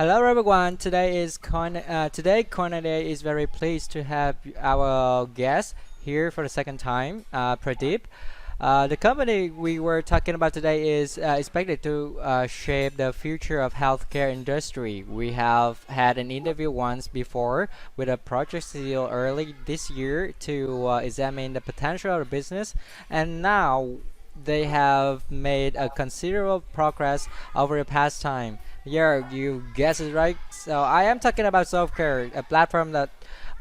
Hello everyone. Today COIN98 is very pleased to have our guest here for the second time, Pradeep. The company we were talking about today is expected to shape the future of healthcare industry. We have had an interview once before with a project CEO early this year to examine the potential of the business, and now they have made a considerable progress over the past time. Yeah, you guessed it right. So I am talking about Solve.Care, a platform that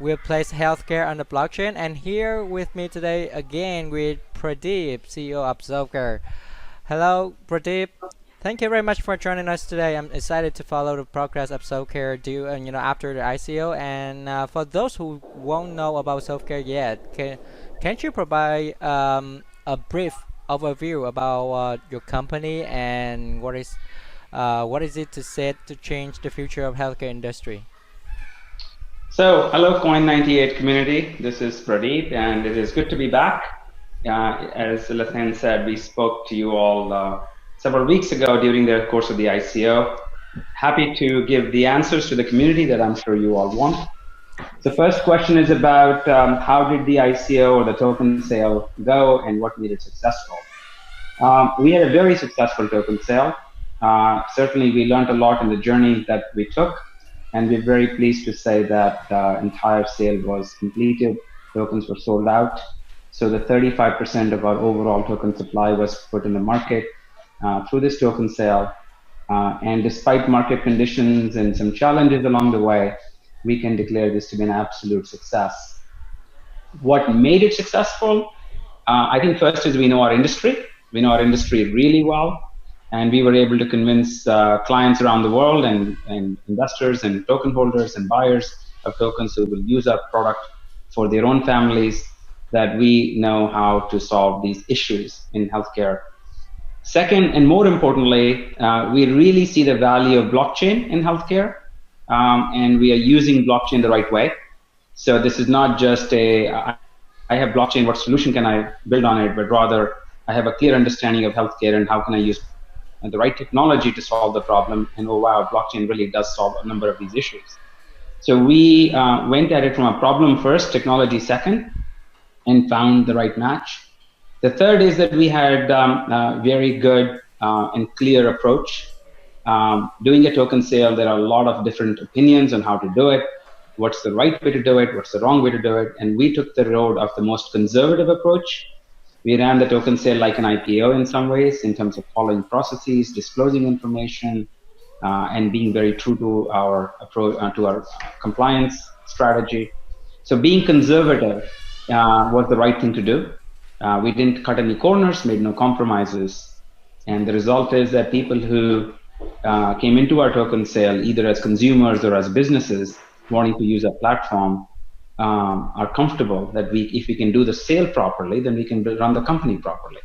will place healthcare on the blockchain. And here with me today again with Pradeep, CEO of Solve.Care. Hello, Pradeep. Thank you very much for joining us today. I'm excited to follow the progress of Solve.Care due, after the ICO. And for those who won't know about Solve.Care yet, can't you provide a brief overview about your company and what is it to set to change the future of healthcare industry? So, hello, COIN98 community. This is Pradeep, and it is good to be back. As Lathan said, we spoke to you all several weeks ago during the course of the ICO. Happy to give the answers to the community that I'm sure you all want. The first question is about how did the ICO or the token sale go and what made it successful? We had a very successful token sale. Certainly, we learned a lot in the journey that we took, and we're very pleased to say that the entire sale was completed. Tokens were sold out. So the 35% of our overall token supply was put in the market through this token sale. And despite market conditions and some challenges along the way, we can declare this to be an absolute success. What made it successful? I think first is we know our industry. We know our industry really well, and we were able to convince clients around the world and investors and token holders and buyers of tokens who will use our product for their own families that we know how to solve these issues in healthcare. Second, and more importantly, we really see the value of blockchain in healthcare, and we are using blockchain the right way. So this is not just I have blockchain, what solution can I build on it, but rather I have a clear understanding of healthcare and how can I use the right technology to solve the problem. And oh wow, blockchain really does solve a number of these issues. So we went at it from a problem first, technology second, and found the right match. The third is that we had a very good and clear approach. Doing a token sale, there are a lot of different opinions on how to do it. What's the right way to do it? What's the wrong way to do it? And we took the road of the most conservative approach. We ran the token sale like an IPO in some ways, in terms of following processes, disclosing information, and being very true to our approach, to our compliance strategy. So being conservative was the right thing to do. We didn't cut any corners, made no compromises. And the result is that people who came into our token sale, either as consumers or as businesses wanting to use our platform, are comfortable that if we can do the sale properly, then we can run the company properly.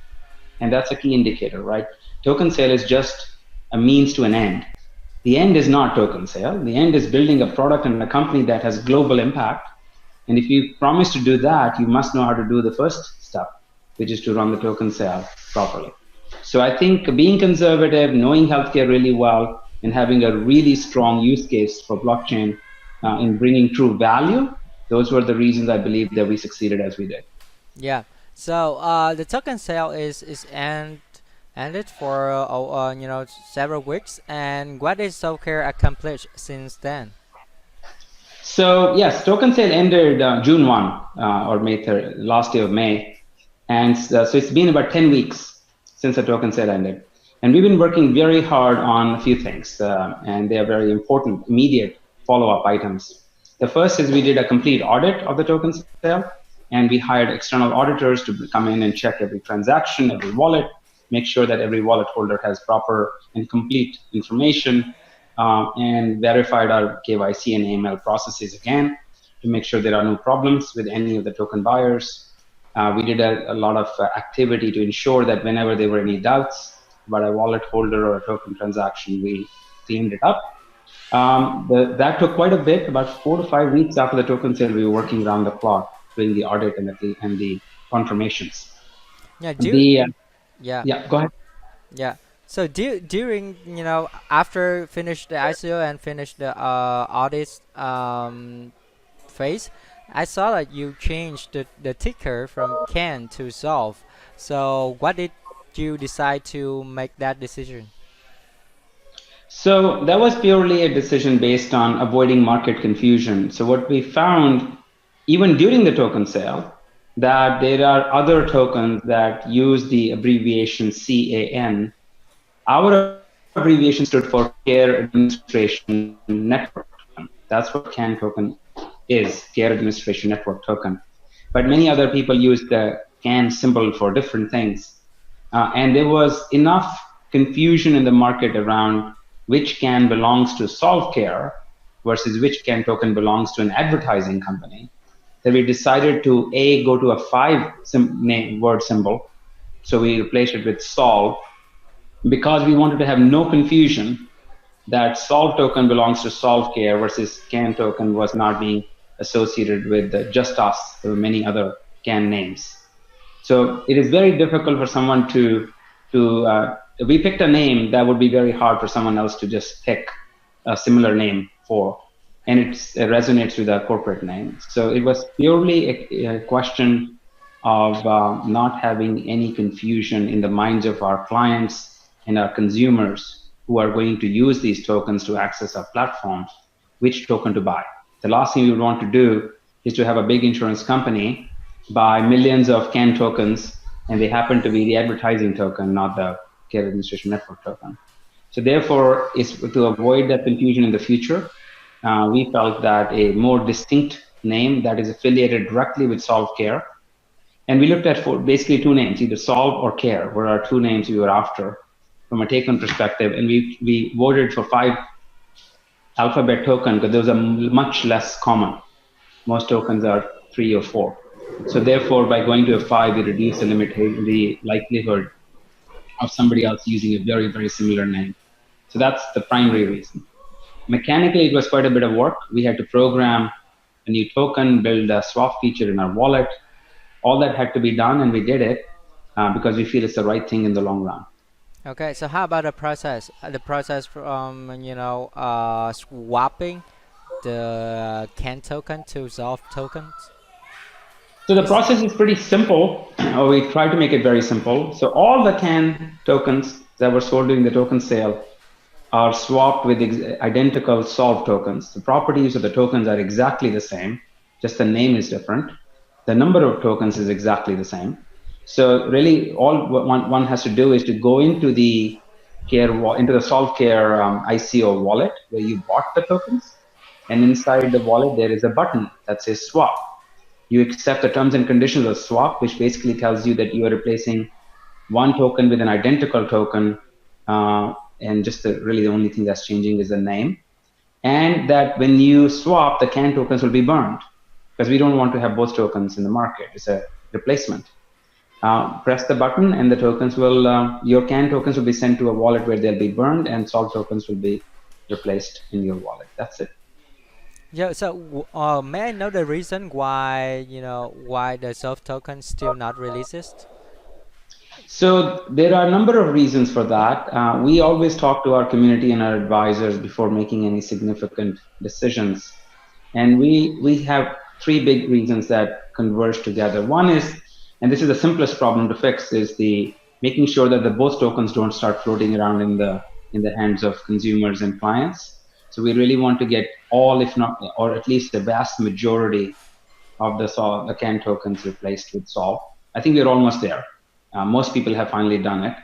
And that's a key indicator, right? Token sale is just a means to an end. The end is not token sale. The end is building a product and a company that has global impact. And if you promise to do that, you must know how to do the first step, which is to run the token sale properly. So I think being conservative, knowing healthcare really well, and having a really strong use case for blockchain in bringing true value, those were the reasons I believe that we succeeded as we did. Yeah. So the token sale is ended for several weeks. And what is Solve.Care accomplished since then? So yes, token sale ended June 1 or May 3rd, last day of May. And so it's been about 10 weeks since the token sale ended. And we've been working very hard on a few things, and they are very important, immediate follow-up items. The first is we did a complete audit of the token sale, and we hired external auditors to come in and check every transaction, every wallet, make sure that every wallet holder has proper and complete information, and verified our KYC and AML processes again to make sure there are no problems with any of the token buyers. We did a lot of activity to ensure that whenever there were any doubts about a wallet holder or a token transaction, we cleaned it up. That took quite a bit. About 4 to 5 weeks after the token sale, we were working around the clock doing the audit and the confirmations. Yeah. Yeah, go ahead. Yeah. So during after finish the ICO and finish the audit phase, I saw that you changed the ticker from CAN to Solve. So what did you decide to make that decision? So that was purely a decision based on avoiding market confusion. So what we found, even during the token sale, that there are other tokens that use the abbreviation CAN. Our abbreviation stood for Care Administration Network Token. That's what CAN token is, Care Administration Network Token. But many other people use the CAN symbol for different things. And there was enough confusion in the market around which CAN belongs to Solve.Care versus which CAN token belongs to an advertising company, that we decided to go to a word symbol. So we replaced it with Solve, because we wanted to have no confusion that Solve token belongs to Solve.Care versus CAN token was not being associated with just us. There were many other CAN names. So it is very difficult for someone we picked a name that would be very hard for someone else to just pick a similar name for, and it resonates with our corporate name. So it was purely a question of not having any confusion in the minds of our clients and our consumers who are going to use these tokens to access our platforms, which token to buy. The last thing we would want to do is to have a big insurance company buy millions of CAN tokens, and they happen to be the advertising token, not the Care Administration Network token. So therefore, is to avoid that confusion in the future, we felt that a more distinct name that is affiliated directly with Solve.Care, and we looked at basically two names, either Solve or Care were our two names we were after from a take-home perspective, and we voted for 5 alphabet token because those are much less common. Most tokens are 3 or 4. So therefore, by going to a 5, we reduce the likelihood of somebody else using a very, very similar name. So that's the primary reason. Mechanically, it was quite a bit of work. We had to program a new token, build a swap feature in our wallet. All that had to be done, and we did it because we feel it's the right thing in the long run. Okay, so how about the process? The process from swapping the CAN token to Solve tokens? So the process is pretty simple, or we try to make it very simple. So all the CAN tokens that were sold during the token sale are swapped with identical Solve tokens. The properties of the tokens are exactly the same, just the name is different. The number of tokens is exactly the same. So really, all one has to do is to go into the Solve.Care ICO wallet where you bought the tokens, and inside the wallet there is a button that says swap. You accept the terms and conditions of swap, which basically tells you that you are replacing one token with an identical token, and just really the only thing that's changing is the name. And that when you swap, the CAN tokens will be burned because we don't want to have both tokens in the market. It's a replacement. Press the button, and the tokens your CAN tokens will be sent to a wallet where they'll be burned, and Solve tokens will be replaced in your wallet. That's it. Yeah, so may I know the reason why why the Solve token still not released? So there are a number of reasons for that. We always talk to our community and our advisors before making any significant decisions. And we have 3 big reasons that converge together. One is, and this is the simplest problem to fix, is the making sure that the both tokens don't start floating around in the hands of consumers and clients. So we really want to get all, if not, or at least the vast majority of the CAN tokens replaced with Solve. I think we're almost there. Most people have finally done it.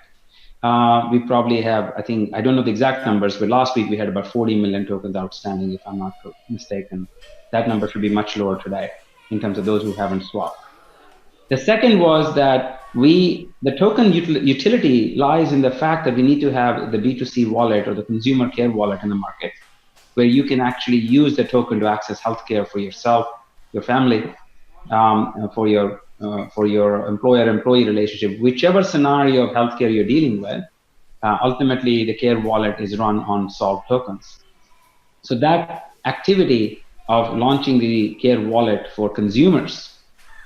We probably have, I don't know the exact numbers, but last week we had about 40 million tokens outstanding, if I'm not mistaken. That number should be much lower today in terms of those who haven't swapped. The second was that the token utility lies in the fact that we need to have the B2C wallet or the consumer care wallet in the market, where you can actually use the token to access healthcare for yourself, your family, for your employer-employee relationship, whichever scenario of healthcare you're dealing with. Ultimately, the care wallet is run on Solve tokens. So that activity of launching the care wallet for consumers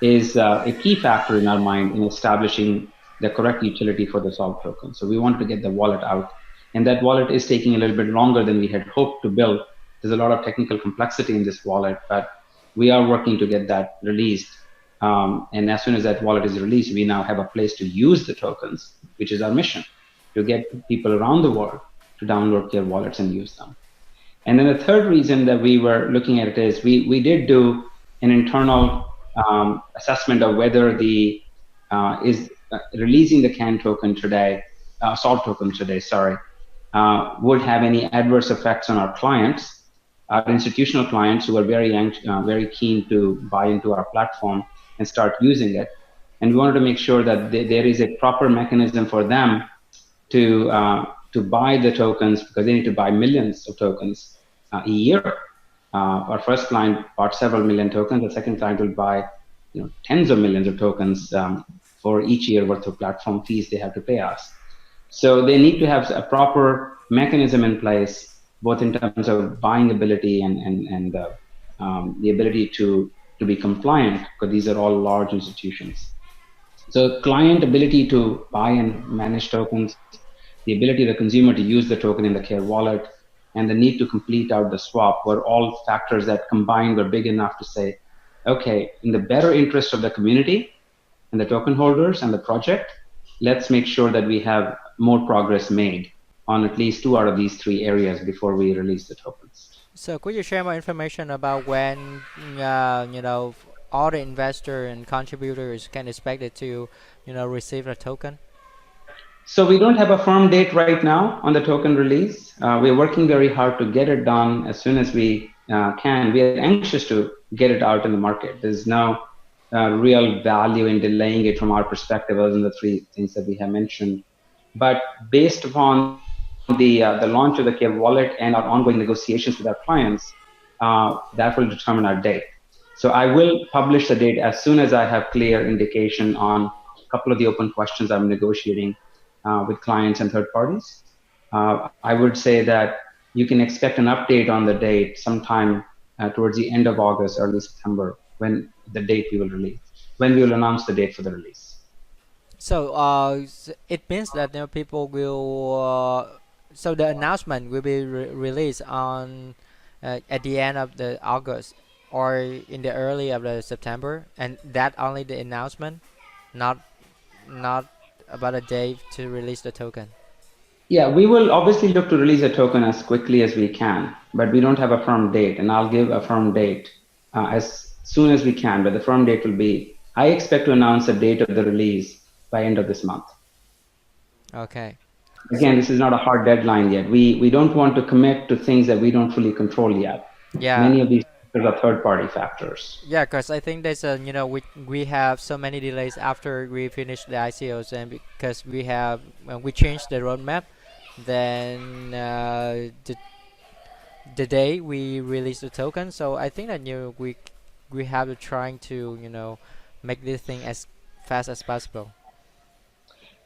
is a key factor in our mind in establishing the correct utility for the Solve token. So we wanted to get the wallet out. And that wallet is taking a little bit longer than we had hoped to build. There's a lot of technical complexity in this wallet, but we are working to get that released. And as soon as that wallet is released, we now have a place to use the tokens, which is our mission, to get people around the world to download Care wallets and use them. And then the third reason that we were looking at it is we did do an internal assessment of whether the releasing the CAN token today, Solve token today, sorry, would have any adverse effects on our clients, our institutional clients who are very keen to buy into our platform and start using it. And we wanted to make sure that there is a proper mechanism for them to buy the tokens, because they need to buy millions of tokens a year. Our first client bought several million tokens. The second client will buy tens of millions of tokens for each year worth of platform fees they have to pay us. So they need to have a proper mechanism in place, both in terms of buying ability and the ability to be compliant, because these are all large institutions. So client ability to buy and manage tokens, the ability of the consumer to use the token in the Care wallet, and the need to complete out the swap were all factors that combined were big enough to say, okay, in the better interest of the community and the token holders and the project, let's make sure that we have more progress made on at least 2 out of these 3 areas before we release the tokens. So could you share more information about when all the investor and contributors can expect it to receive a token? So we don't have a firm date right now on the token release. We're working very hard to get it done as soon as we can. We are anxious to get it out in the market. There's no real value in delaying it from our perspective, other than the 3 things that we have mentioned. But based upon the launch of the Care wallet and our ongoing negotiations with our clients, that will determine our date. So I will publish the date as soon as I have clear indication on a couple of the open questions I'm negotiating with clients and third parties. I would say that you can expect an update on the date sometime towards the end of August, early September, when we will announce the date for the release. So it means that people will. So the announcement will be released on at the end of the August or in the early of the September, and that only the announcement, not about a day to release the token. Yeah, we will obviously look to release a token as quickly as we can, but we don't have a firm date, and I'll give a firm date as soon as we can. But the firm date will be, I expect to announce the date of the release by end of this month. Okay. Again, this is not a hard deadline yet. We don't want to commit to things that we don't fully control yet. Yeah. Many of these are third-party factors. Yeah, because I think there's a we have so many delays after we finish the ICOs, and because we changed the roadmap, then the day we release the token. So I think that we have to trying to make this thing as fast as possible.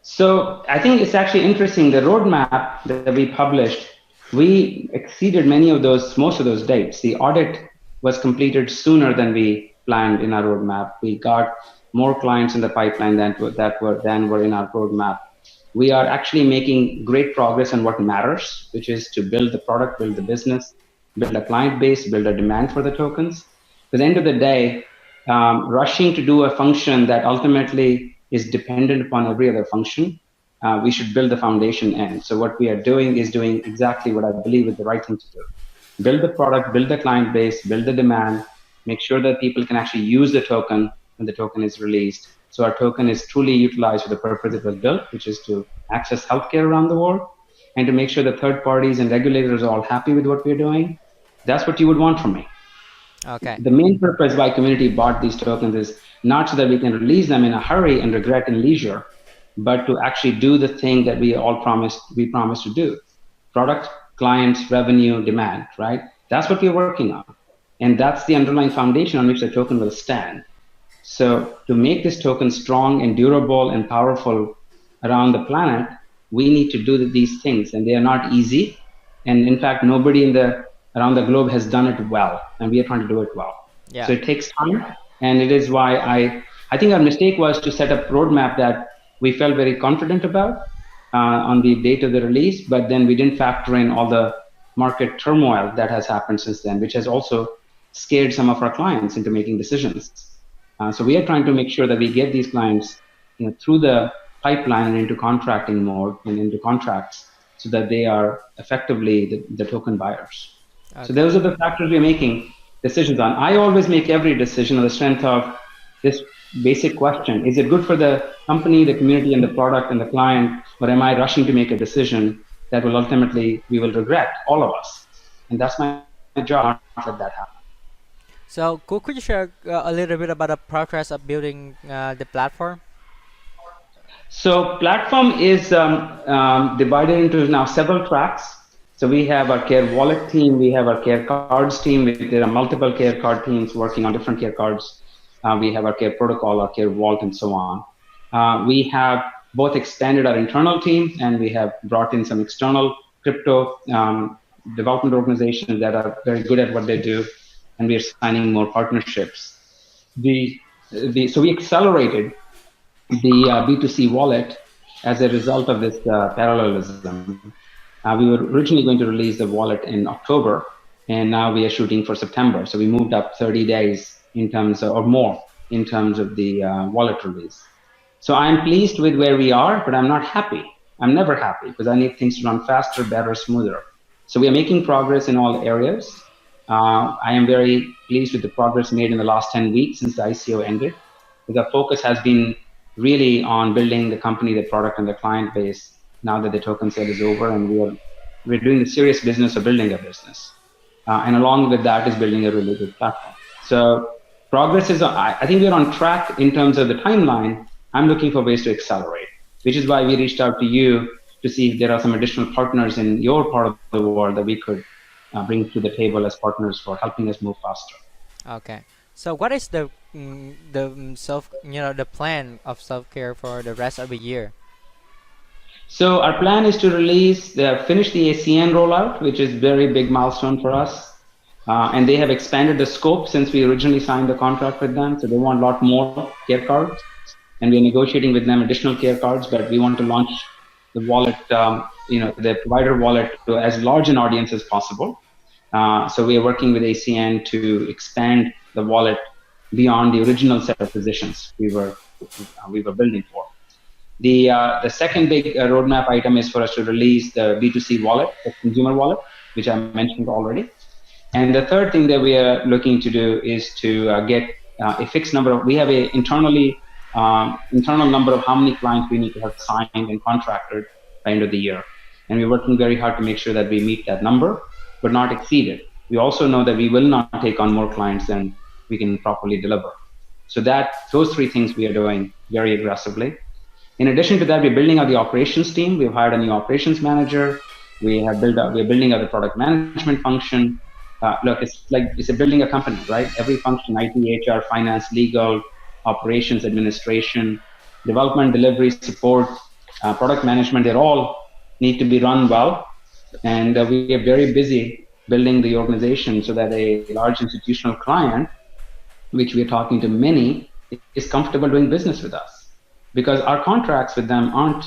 So I think it's actually interesting. The roadmap that we published, we exceeded most of those dates. The audit was completed sooner than we planned in our roadmap. We got more clients in the pipeline than were in our roadmap. We are actually making great progress on what matters, which is to build the product, build the business, build a client base, build a demand for the tokens. At the end of the day, rushing to do a function that ultimately is dependent upon every other function, we should build the foundation in. So what we are doing is doing exactly what I believe is the right thing to do. Build the product, build the client base, build the demand, make sure that people can actually use the token when the token is released. So our token is truly utilized for the purpose it was built, which is to access healthcare around the world, and to make sure that third parties and regulators are all happy with what we're doing. That's what you would want from me. Okay. The main purpose why community bought these tokens is not so that we can release them in a hurry and regret in leisure, but to actually do the thing that we promised to do. Product, clients, revenue, demand, right? That's what we're working on. And that's the underlying foundation on which the token will stand. So to make this token strong and durable and powerful around the planet, we need to do these things, and they are not easy. And in fact, nobody around the globe has done it well, and we are trying to do it well. So it takes time, and it is why I think our mistake was to set up a roadmap that we felt very confident about on the date of the release, but then we didn't factor in all the market turmoil that has happened since then, which has also scared some of our clients into making decisions. So we are trying to make sure that we get these clients, through the pipeline and into contracting mode and into contracts, so that they are effectively the token buyers. So Okay. those are the factors we're making decisions on. I always make every decision on the strength of this basic question: is it good for the company, the community, and the product and the client, or am I rushing to make a decision that will ultimately we will regret, all of us? And that's my job, not let that happen. So could you share a little bit about the progress of building the platform? So platform is divided into now several tracks. So we have our Care Wallet team, we have our Care Cards team. There are multiple Care Card teams working on different Care Cards. We have our Care Protocol, our Care Vault, and so on. We have both expanded our internal team, and we have brought in some external crypto development organizations that are very good at what they do, and we are signing more partnerships. So we accelerated the B2C wallet as a result of this parallelism. We were originally going to release the wallet in October, and now we are shooting for September. So we moved up 30 days in terms of, or more in terms of the wallet release. So I'm pleased with where we are, but I'm not happy. I'm never happy because I need things to run faster, better, smoother. So we are making progress in all areas. I am very pleased with the progress made in the last 10 weeks since the ICO ended. The focus has been really on building the company, the product, and the client base now that the token sale is over, and we're doing the serious business of building a business. And along with that is building a really good platform. So progress is, I think we're on track in terms of the timeline. I'm looking for ways to accelerate, which is why we reached out to you to see if there are some additional partners in your part of the world that we could bring to the table as partners for helping us move faster. Okay. So what is the the plan of self-care for the rest of the year? So our plan is to finish the ACN rollout, which is very big milestone for us. And they have expanded the scope since we originally signed the contract with them. So they want a lot more care cards, and we're negotiating with them additional care cards, but we want to launch the wallet, the provider wallet to as large an audience as possible. So we are working with ACN to expand the wallet beyond the original set of positions we were building for. The second big roadmap item is for us to release the B2C wallet, the consumer wallet, which I mentioned already. And the third thing that we are looking to do is to get a fixed number of, we have a internal number of how many clients we need to have signed and contracted by end of the year. And we're working very hard to make sure that we meet that number, but not exceed it. We also know that we will not take on more clients than we can properly deliver. So those three things we are doing very aggressively. In addition to that, we're building out the operations team. We've hired a new operations manager. We're building out the product management function. Look, it's building a company, right? Every function, IT, HR, finance, legal, operations, administration, development, delivery, support, product management, they all need to be run well. And we are very busy building the organization so that a large institutional client, which we're talking to many, is comfortable doing business with us. Because our contracts with them aren't,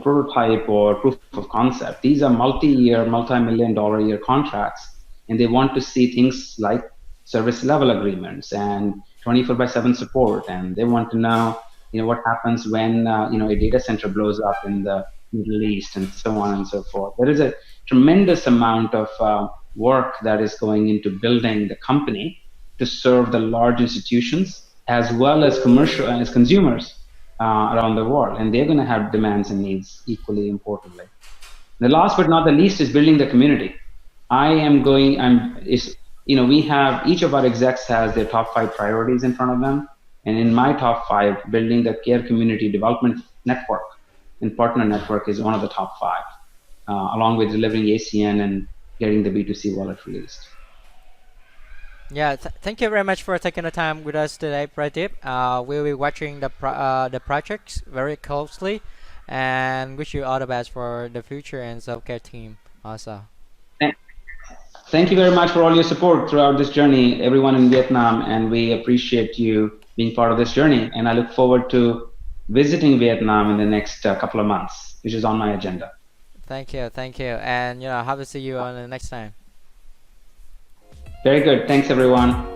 prototype or proof of concept. These are multi-year, multi-million-dollar a year contracts, and they want to see things like service level agreements and 24/7 support, and they want to know, what happens when a data center blows up in the Middle East, and so on and so forth. There is a tremendous amount of work that is going into building the company to serve the large institutions as well as consumers around the world, and they're going to have demands and needs equally importantly. The last but not the least is building the community. We have, each of our execs has their top 5 priorities in front of them, and in my top 5, building the care community development network and partner network is one of the top 5, along with delivering ACN and getting the B2C wallet released. Yeah, thank you very much for taking the time with us today, Pradeep. We'll be watching the projects very closely, and wish you all the best for the future and self-care team also. Thank you very much for all your support throughout this journey, everyone in Vietnam, and we appreciate you being part of this journey. And I look forward to visiting Vietnam in the next couple of months, which is on my agenda. Thank you, and hope to see you on the next time. Very good. Thanks, everyone.